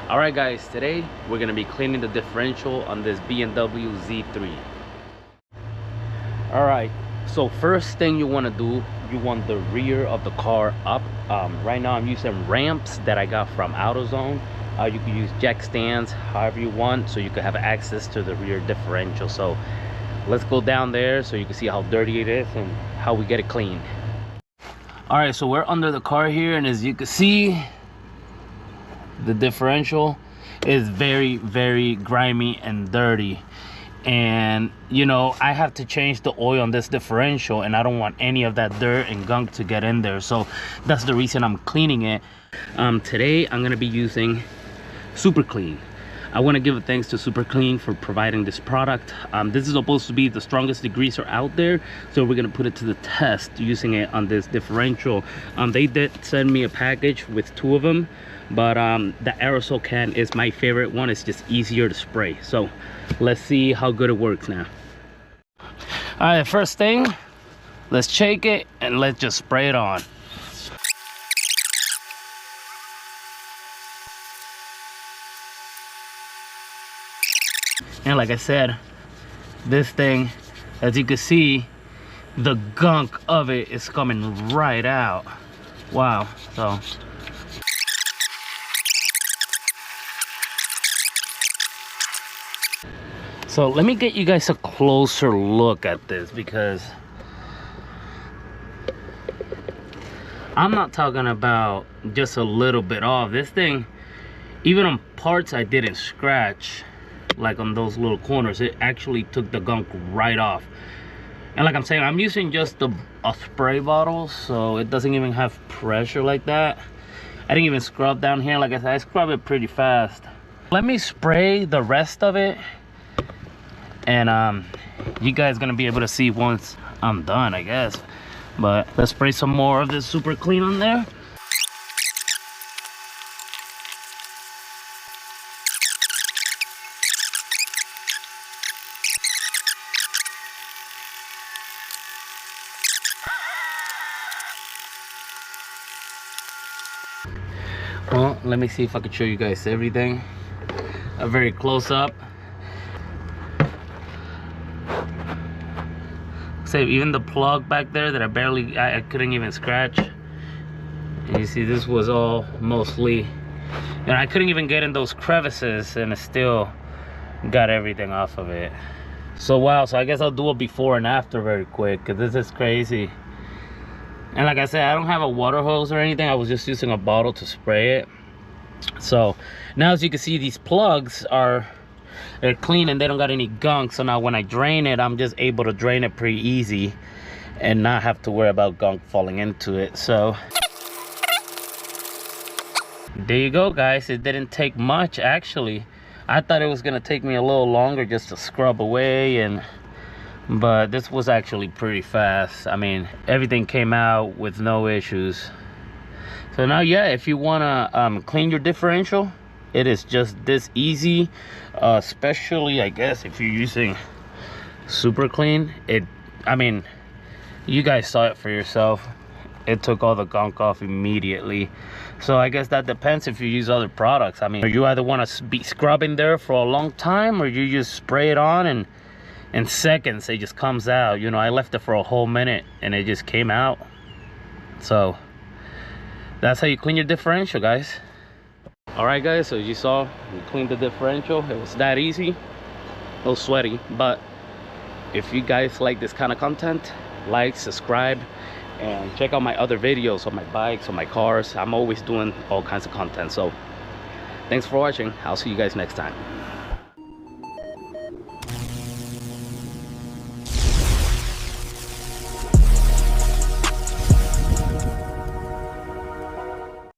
All right guys, today we're gonna be cleaning the differential on this BMW Z3. All right, so first thing you want to do, you want the rear of the car up. Right now I'm using ramps that I got from AutoZone. You can use jack stands however you want, so you can have access to the rear differential. So let's go down there so you can see how dirty it is and how we get it clean. All right, so we're under the car here, and as you can see, the differential is very grimy and dirty. And you know, I have to change the oil on this differential, and I don't want any of that dirt and gunk to get in there, so that's the reason I'm cleaning it. Today I'm gonna be using Super Clean. I want to give a thanks to Super Clean for providing this product. This is supposed to be the strongest degreaser out there, so we're going to put it to the test using it on this differential. They did send me a package with 2 of them, but the aerosol can is my favorite one. It's just easier to spray, so let's see how good it works now. All right, first thing, let's shake it and let's just spray it on. And like I said, this thing, as you can see, the gunk of it is coming right out. Wow. So let me get you guys a closer look at this, because I'm not talking about just a little bit off. This thing, even on parts I didn't scratch, like on those little corners, it actually took the gunk right off. And like I'm saying, I'm using just a spray bottle, so it doesn't even have pressure like that. I didn't even scrub down here. Like I said, I scrub it pretty fast. Let me spray the rest of it, and you guys gonna be able to see once I'm done, I guess. But let's spray some more of this Super Clean on there. Well, let me see if I can show you guys everything. A very close up. Say even the plug back there that I couldn't even scratch. And you see, this was all mostly, and I couldn't even get in those crevices, and it still got everything off of it. So wow, so I guess I'll do a before and after very quick, because this is crazy. And like I said, I don't have a water hose or anything. I was just using a bottle to spray it. So now, as you can see, these plugs they're clean and they don't got any gunk. So now when I drain it, I'm just able to drain it pretty easy and not have to worry about gunk falling into it. So there you go, guys. It didn't take much, actually. I thought it was gonna take me a little longer just to scrub away, but this was actually pretty fast. I mean, everything came out with no issues. So now, yeah, if you wanna clean your differential, it is just this easy, especially, I guess, if you're using Super Clean. I mean, you guys saw it for yourself. It took all the gunk off immediately. So I guess that depends if you use other products. I mean, you either want to be scrubbing there for a long time, or you just spray it on and in seconds it just comes out. You know, I left it for a whole minute and it just came out. So that's how you clean your differential, guys. All right, guys, so as you saw, we cleaned the differential. It was that easy, a little sweaty. But if you guys like this kind of content, like, subscribe, and check out my other videos on my bikes, on my cars. I'm always doing all kinds of content. So thanks for watching. I'll see you guys next time.